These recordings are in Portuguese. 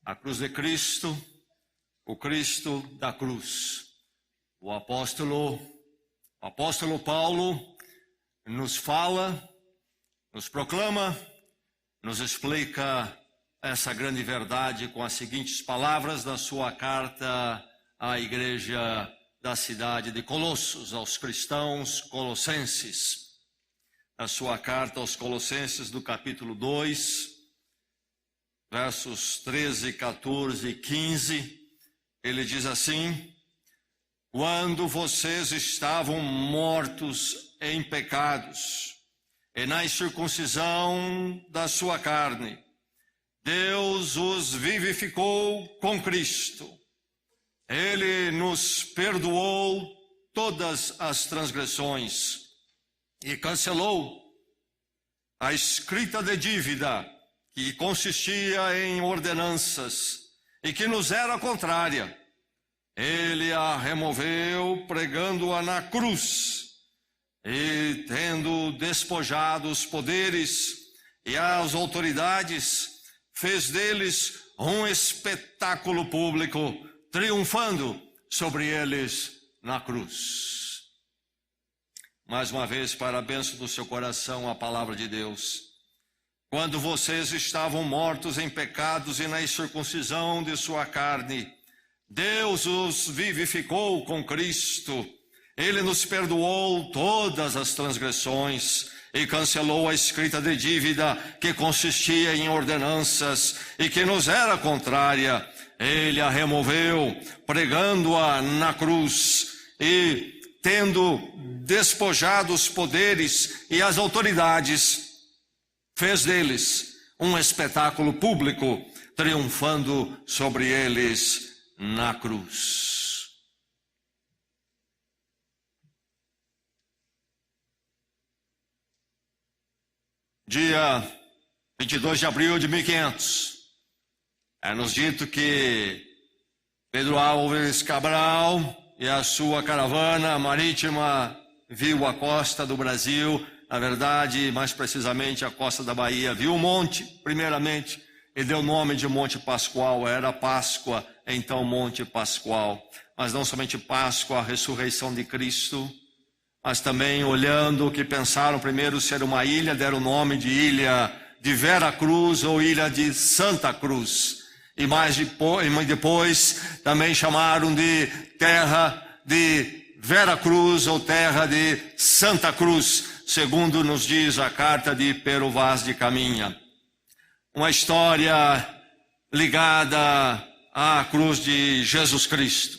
a cruz de Cristo, o Cristo da cruz. O apóstolo Paulo nos fala, nos proclama, nos explica essa grande verdade com as seguintes palavras na sua carta à igreja da cidade de Colossos, aos cristãos colossenses. Na sua carta aos Colossenses, do capítulo 2, versos 13, 14 e 15, ele diz assim: quando vocês estavam mortos em pecados e na incircuncisão da sua carne, Deus os vivificou com Cristo. Ele nos perdoou todas as transgressões e cancelou a escrita de dívida que consistia em ordenanças e que nos era contrária. Ele a removeu pregando-a na cruz e, tendo despojado os poderes e as autoridades, fez deles um espetáculo público, triunfando sobre eles na cruz. Mais uma vez, para a bênção do seu coração, a palavra de Deus. Quando vocês estavam mortos em pecados e na incircuncisão de sua carne, Deus os vivificou com Cristo. Ele nos perdoou todas as transgressões e cancelou a escrita de dívida que consistia em ordenanças e que nos era contrária. Ele a removeu, pregando-a na cruz e, tendo despojado os poderes e as autoridades, fez deles um espetáculo público, triunfando sobre eles na cruz. Dia 22 de abril de 1500, é-nos dito que Pedro Álvares Cabral e a sua caravana marítima viu a costa do Brasil, na verdade, mais precisamente a costa da Bahia, viu o monte, primeiramente, e deu o nome de Monte Pascoal. Era Páscoa, então Monte Pascoal. Mas não somente Páscoa, a ressurreição de Cristo, mas também olhando o que pensaram primeiro ser uma ilha, deram o nome de Ilha de Vera Cruz ou Ilha de Santa Cruz. E mais depois também chamaram de Terra de Vera Cruz ou Terra de Santa Cruz, segundo nos diz a carta de Pero Vaz de Caminha. Uma história ligada à cruz de Jesus Cristo.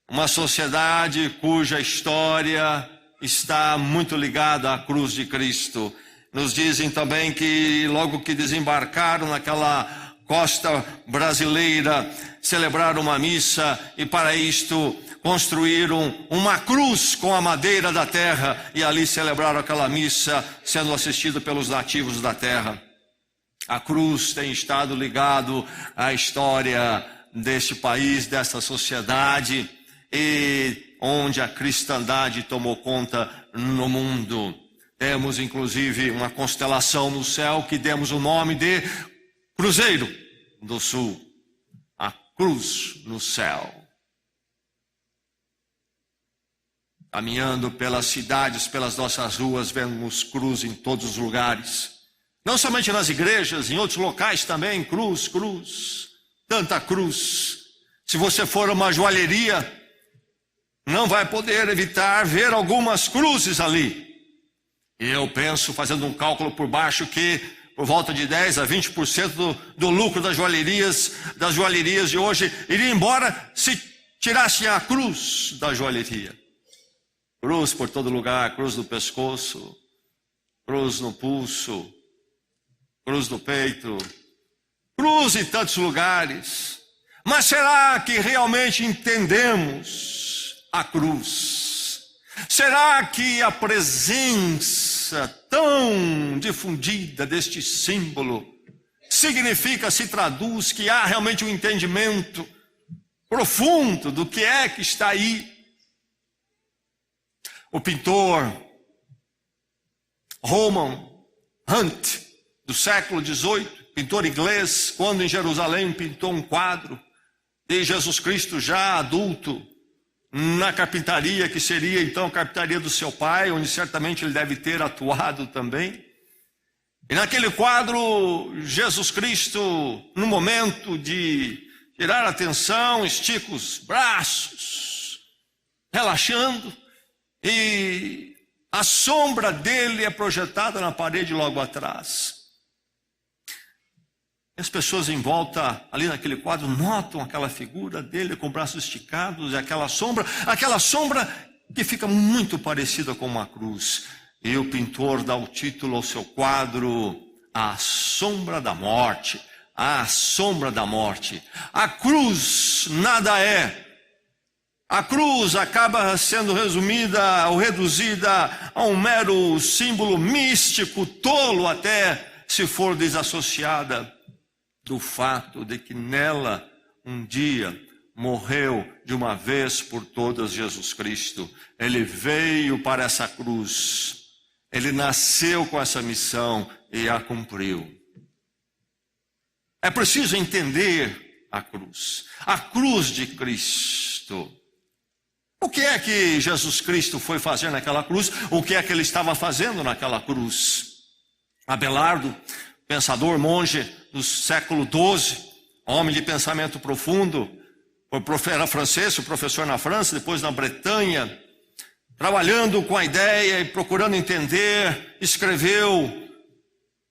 Uma sociedade cuja história está muito ligada à cruz de Cristo. Nos dizem também que logo que desembarcaram naquela costa brasileira, celebraram uma missa e para isto construíram uma cruz com a madeira da terra e ali celebraram aquela missa, sendo assistido pelos nativos da terra. A cruz tem estado ligado à história deste país, dessa sociedade, e onde a cristandade tomou conta no mundo. Temos inclusive uma constelação no céu que demos o nome de Cruzeiro do Sul, a cruz no céu. Caminhando pelas cidades, pelas nossas ruas, vemos cruz em todos os lugares. Não somente nas igrejas, em outros locais também, cruz, cruz, tanta cruz. Se você for a uma joalheria, não vai poder evitar ver algumas cruzes ali. E eu penso, fazendo um cálculo por baixo, que por volta de 10 a 20% do lucro das joalherias de hoje iria embora se tirassem a cruz da joalheria. Cruz por todo lugar, cruz no pescoço, cruz no pulso, cruz no peito, cruz em tantos lugares. Mas será que realmente entendemos a cruz? Será que a presença tão difundida deste símbolo significa, se traduz, que há realmente um entendimento profundo do que é que está aí? O pintor Roman Hunt, do século XVIII, pintor inglês, quando em Jerusalém pintou um quadro de Jesus Cristo já adulto, na carpintaria, que seria então a carpintaria do seu pai, onde certamente ele deve ter atuado também. E naquele quadro, Jesus Cristo, no momento de tirar a atenção, estica os braços, relaxando, e a sombra dele é projetada na parede logo atrás. As pessoas em volta, ali naquele quadro, notam aquela figura dele com braços esticados, e aquela sombra que fica muito parecida com uma cruz. E o pintor dá o título ao seu quadro, A Sombra da Morte. A sombra da morte. A cruz nada é. A cruz acaba sendo resumida ou reduzida a um mero símbolo místico, tolo até, se for desassociada do fato de que nela um dia morreu de uma vez por todas Jesus Cristo. Ele veio para essa cruz. Ele nasceu com essa missão e a cumpriu. É preciso entender a cruz de Cristo. O que é que Jesus Cristo foi fazer naquela cruz? O que é que ele estava fazendo naquela cruz? Abelardo, pensador, monge do século XII, homem de pensamento profundo, era francês, professor na França, depois na Bretanha, trabalhando com a ideia e procurando entender, escreveu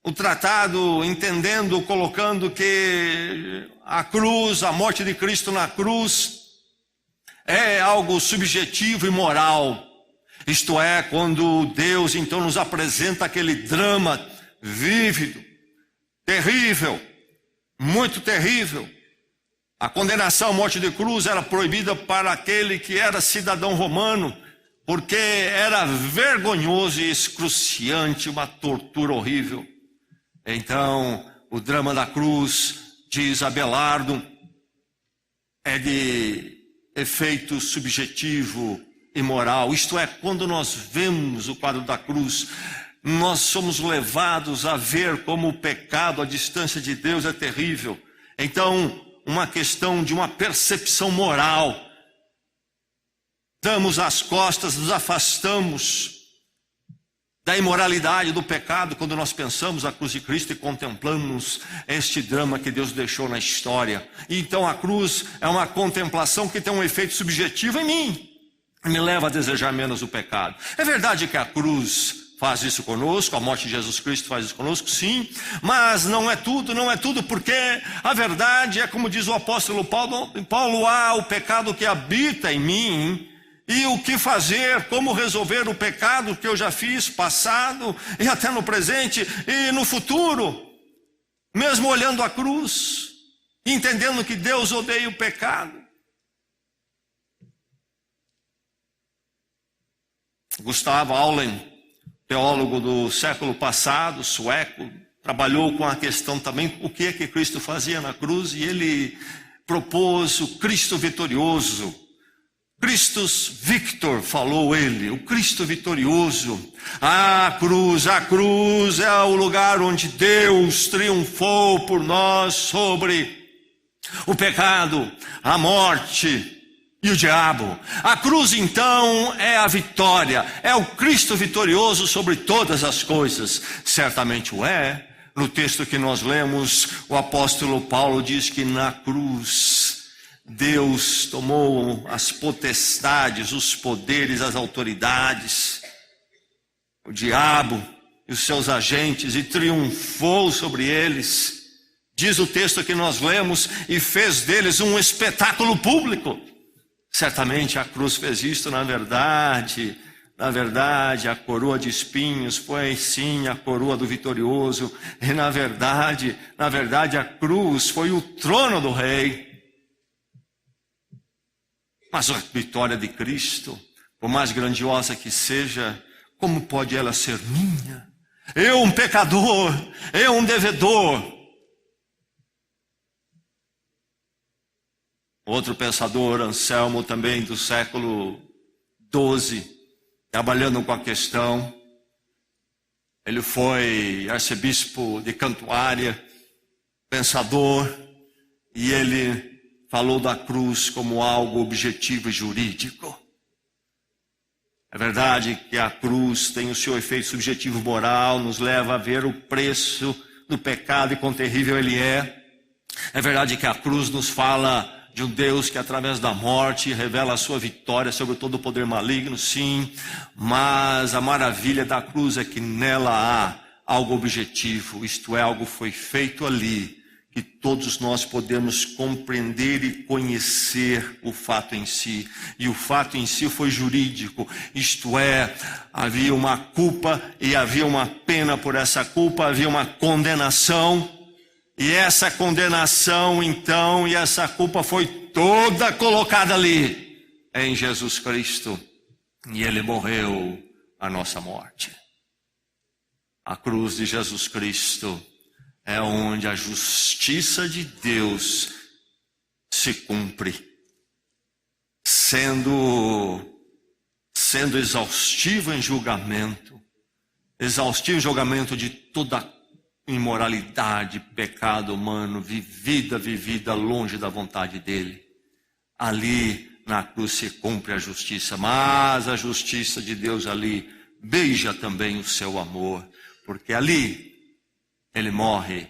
o tratado, entendendo, colocando que a cruz, a morte de Cristo na cruz, é algo subjetivo e moral. Isto é, quando Deus então nos apresenta aquele drama vívido, terrível, muito terrível. A condenação à morte de cruz era proibida para aquele que era cidadão romano, porque era vergonhoso e excruciante, uma tortura horrível. Então, o drama da cruz, diz Abelardo, é de efeito subjetivo e moral. Isto é, quando nós vemos o quadro da cruz, nós somos levados a ver como o pecado, a distância de Deus é terrível. Então, uma questão de uma percepção moral. Damos as costas, nos afastamos da imoralidade, do pecado, quando nós pensamos a cruz de Cristo e contemplamos este drama que Deus deixou na história. E então a cruz é uma contemplação que tem um efeito subjetivo em mim, me leva a desejar menos o pecado. É verdade que a cruz faz isso conosco, a morte de Jesus Cristo faz isso conosco, sim, mas não é tudo, porque a verdade é, como diz o apóstolo Paulo, há o pecado que habita em mim. E o que fazer, como resolver o pecado que eu já fiz, passado, e até no presente, e no futuro, mesmo olhando a cruz, entendendo que Deus odeia o pecado. Gustav Aulen, teólogo do século passado, sueco, trabalhou com a questão também, o que é que Cristo fazia na cruz, e ele propôs o Cristo vitorioso. Christus Victor, falou ele, o Cristo vitorioso. A cruz é o lugar onde Deus triunfou por nós sobre o pecado, a morte e o diabo. A cruz então é a vitória, é o Cristo vitorioso sobre todas as coisas. Certamente o é. No texto que nós lemos, o apóstolo Paulo diz que na cruz Deus tomou as potestades, os poderes, as autoridades, o diabo e os seus agentes, e triunfou sobre eles. Diz o texto que nós lemos, e fez deles um espetáculo público. Certamente a cruz fez isto, na verdade, a coroa de espinhos foi sim a coroa do vitorioso, e na verdade a cruz foi o trono do rei. Mas a vitória de Cristo, por mais grandiosa que seja, como pode ela ser minha? Eu, um pecador, eu, um devedor. Outro pensador, Anselmo, também do século XII, trabalhando com a questão, ele foi arcebispo de Cantuária, pensador, e ele falou da cruz como algo objetivo e jurídico. É verdade que a cruz tem o seu efeito subjetivo moral, nos leva a ver o preço do pecado e quão terrível ele é. É verdade que a cruz nos fala de um Deus que através da morte revela a sua vitória sobre todo o poder maligno, sim. Mas a maravilha da cruz é que nela há algo objetivo, isto é, algo foi feito ali, que todos nós podemos compreender e conhecer o fato em si. E o fato em si foi jurídico, isto é, havia uma culpa e havia uma pena por essa culpa, havia uma condenação. E essa condenação, então, e essa culpa foi toda colocada ali em Jesus Cristo. E ele morreu a nossa morte. A cruz de Jesus Cristo é onde a justiça de Deus se cumpre, sendo exaustivo em julgamento de toda imoralidade, pecado humano, vivida longe da vontade dele. Ali na cruz se cumpre a justiça, mas a justiça de Deus ali beija também o seu amor, porque ali ele morre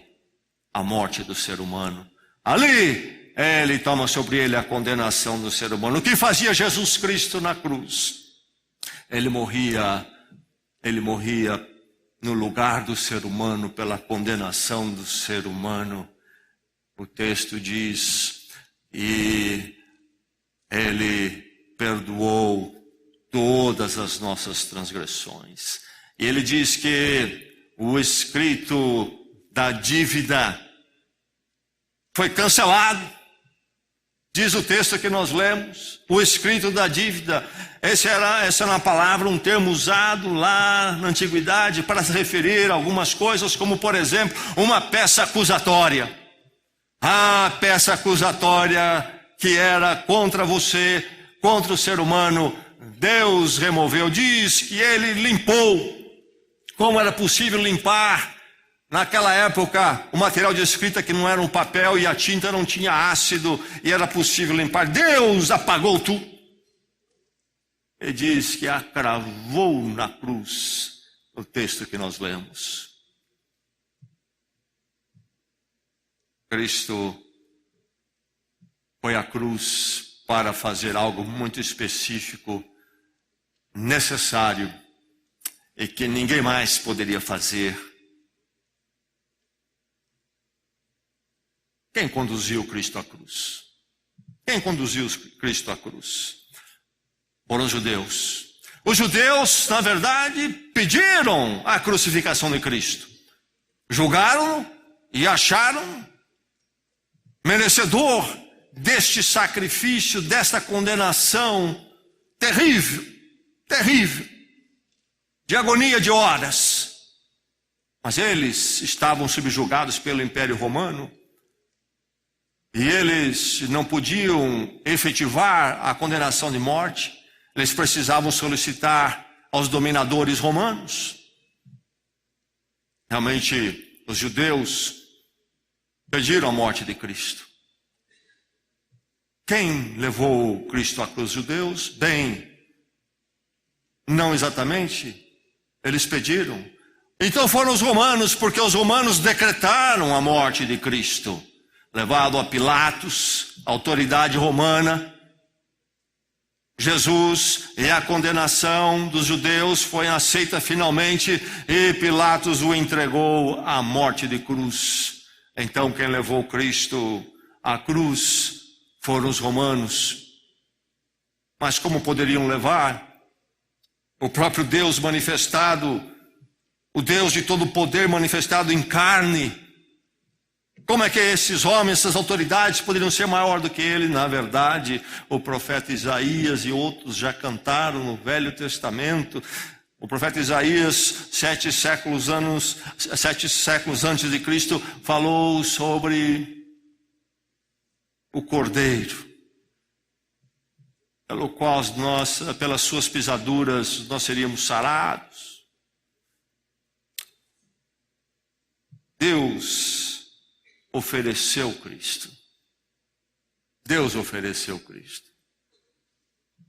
a morte do ser humano. Ali ele toma sobre ele a condenação do ser humano. O que fazia Jesus Cristo na cruz? Ele morria no lugar do ser humano, pela condenação do ser humano. O texto diz, e ele perdoou todas as nossas transgressões. E ele diz que o escrito da dívida foi cancelado. Diz o texto que nós lemos, o escrito da dívida. Essa era uma palavra, um termo usado lá na antiguidade para se referir a algumas coisas, como por exemplo, uma peça acusatória. A peça acusatória que era contra você, contra o ser humano, Deus removeu. Diz que ele limpou. Como era possível limpar? Naquela época, o material de escrita que não era um papel e a tinta não tinha ácido e era possível limpar. Deus apagou tudo. Ele diz que a cravou na cruz, o texto que nós lemos. Cristo foi à cruz para fazer algo muito específico, necessário, e que ninguém mais poderia fazer. Quem conduziu Cristo à cruz? Quem conduziu Cristo à cruz? Foram os judeus. Os judeus, na verdade, pediram a crucificação de Cristo. Julgaram e acharam merecedor deste sacrifício, desta condenação terrível, de agonia de horas. Mas eles estavam subjugados pelo Império Romano e eles não podiam efetivar a condenação de morte. Eles precisavam solicitar aos dominadores romanos. Realmente, os judeus pediram a morte de Cristo. Quem levou Cristo à cruz? Os judeus? Bem, não exatamente. Eles pediram. Então foram os romanos, porque os romanos decretaram a morte de Cristo. Levado a Pilatos, autoridade romana, Jesus e a condenação dos judeus foi aceita finalmente e Pilatos o entregou à morte de cruz. Então quem levou Cristo à cruz foram os romanos. Mas como poderiam levar? O próprio Deus manifestado, o Deus de todo poder manifestado em carne. Como é que esses homens, essas autoridades poderiam ser maior do que ele? Na verdade, o profeta Isaías e outros já cantaram no Velho Testamento. O profeta Isaías, 7 séculos antes de Cristo, falou sobre o Cordeiro, pelo qual nós, pelas suas pisaduras, nós seríamos sarados. Deus ofereceu Cristo. Deus ofereceu Cristo.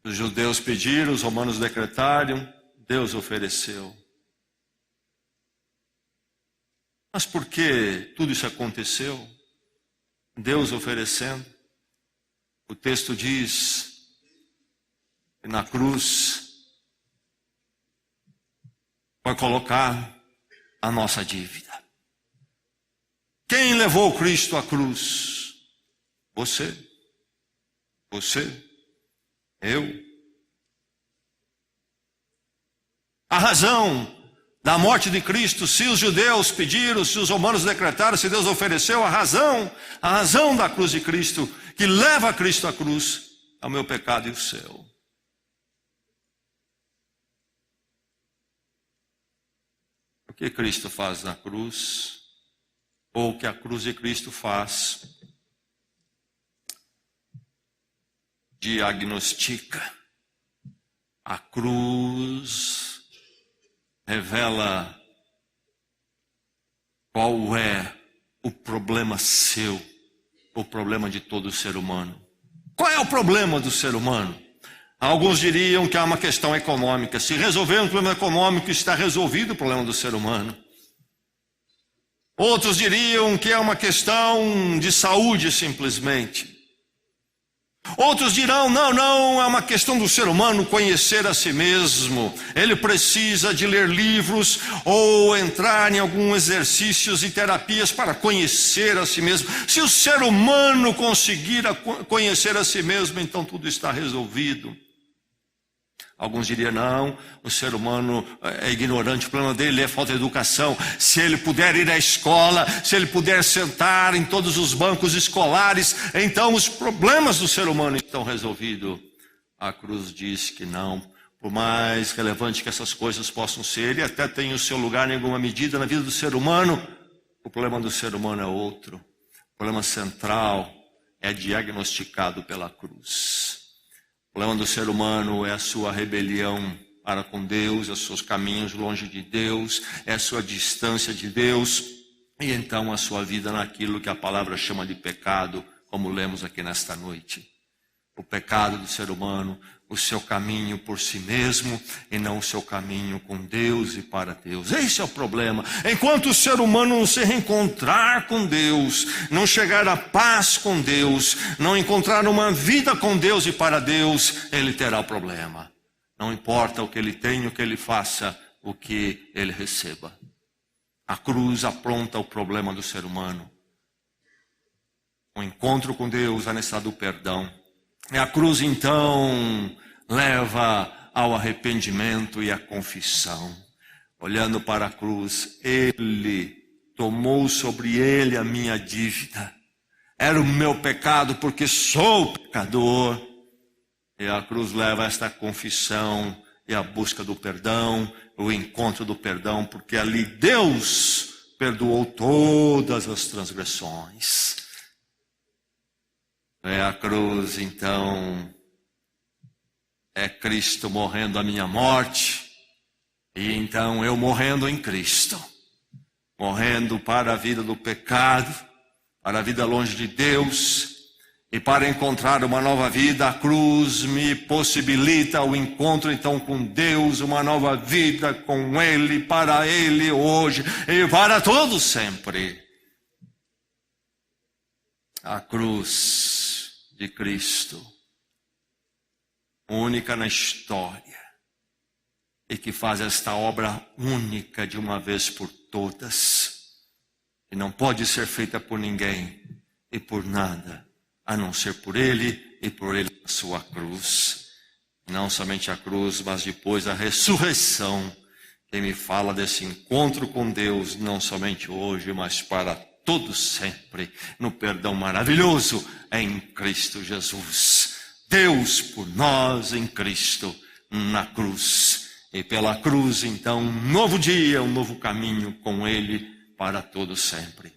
Os judeus pediram, os romanos decretaram, Deus ofereceu. Mas por que tudo isso aconteceu? Deus oferecendo. O texto diz que na cruz vai colocar a nossa dívida. Quem levou Cristo à cruz? Você. Você. Eu. A razão da morte de Cristo, se os judeus pediram, se os romanos decretaram, se Deus ofereceu, a razão da cruz de Cristo, que leva Cristo à cruz, é o meu pecado e o seu. O que Cristo faz na cruz, ou o que a cruz de Cristo faz, diagnostica. A cruz revela qual é o problema seu, o problema de todo ser humano. Qual é o problema do ser humano? Alguns diriam que é uma questão econômica. Se resolver um problema econômico, está resolvido o problema do ser humano. Outros diriam que é uma questão de saúde simplesmente. Outros dirão, não, é uma questão do ser humano conhecer a si mesmo. Ele precisa de ler livros ou entrar em alguns exercícios e terapias para conhecer a si mesmo. Se o ser humano conseguir conhecer a si mesmo, então tudo está resolvido. Alguns diriam, não, o ser humano é ignorante, o problema dele é falta de educação. Se ele puder ir à escola, se ele puder sentar em todos os bancos escolares, então os problemas do ser humano estão resolvidos. A cruz diz que não, por mais relevante que essas coisas possam ser, ele até tem o seu lugar em alguma medida na vida do ser humano. O problema do ser humano é outro. O problema central é diagnosticado pela cruz. O problema do ser humano é a sua rebelião para com Deus, é os seus caminhos longe de Deus, é a sua distância de Deus, e então a sua vida naquilo que a palavra chama de pecado, como lemos aqui nesta noite. O pecado do ser humano, o seu caminho por si mesmo, e não o seu caminho com Deus e para Deus. Esse é o problema. Enquanto o ser humano não se reencontrar com Deus, não chegar à paz com Deus, não encontrar uma vida com Deus e para Deus, ele terá o problema. Não importa o que ele tenha, o que ele faça, o que ele receba. A cruz apronta o problema do ser humano. O encontro com Deus, a necessidade do perdão. E a cruz, então, leva ao arrependimento e à confissão. Olhando para a cruz, ele tomou sobre ele a minha dívida. Era o meu pecado, porque sou pecador. E a cruz leva a esta confissão e a busca do perdão, o encontro do perdão, porque ali Deus perdoou todas as transgressões. É a cruz, então, é Cristo morrendo a minha morte, e então eu morrendo em Cristo, morrendo para a vida do pecado, para a vida longe de Deus, e para encontrar uma nova vida. A cruz me possibilita o encontro então com Deus, uma nova vida com Ele, para Ele hoje e para todos sempre. A cruz de Cristo, única na história, e que faz esta obra única de uma vez por todas, que não pode ser feita por ninguém e por nada, a não ser por Ele e por Ele a sua cruz. Não somente a cruz, mas depois a ressurreição, que me fala desse encontro com Deus, não somente hoje, mas para todos sempre, no perdão maravilhoso em Cristo Jesus. Deus por nós em Cristo, na cruz. E pela cruz, então, um novo dia, um novo caminho com Ele para todos sempre.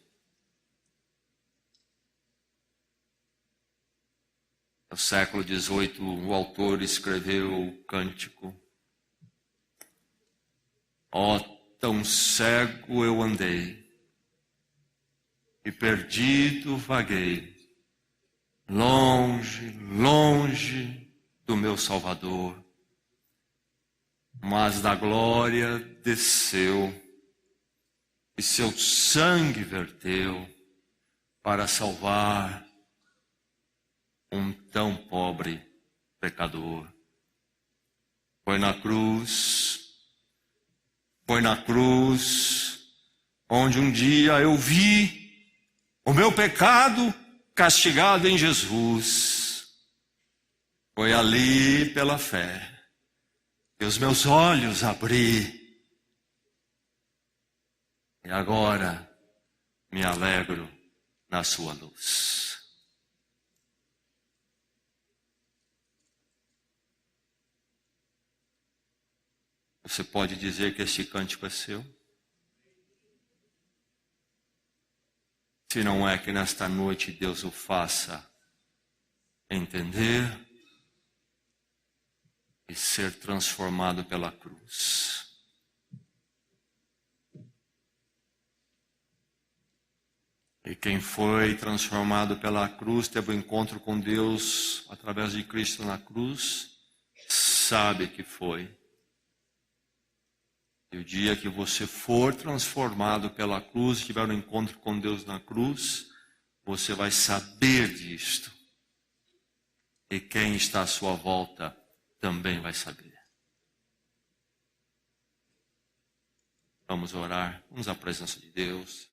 No século XVIII, o autor escreveu o cântico: ó, tão cego eu andei, e perdido vaguei, longe, longe do meu Salvador. Mas da glória desceu e seu sangue verteu para salvar um tão pobre pecador. Foi na cruz, onde um dia eu vi o meu pecado castigado em Jesus. Foi ali pela fé que os meus olhos abri. E agora me alegro na sua luz. Você pode dizer que este cântico é seu? Se não é, que nesta noite Deus o faça entender e ser transformado pela cruz. E quem foi transformado pela cruz, teve um encontro com Deus através de Cristo na cruz, sabe que foi. E o dia que você for transformado pela cruz, tiver um encontro com Deus na cruz, você vai saber disto. E quem está à sua volta também vai saber. Vamos orar, vamos à presença de Deus.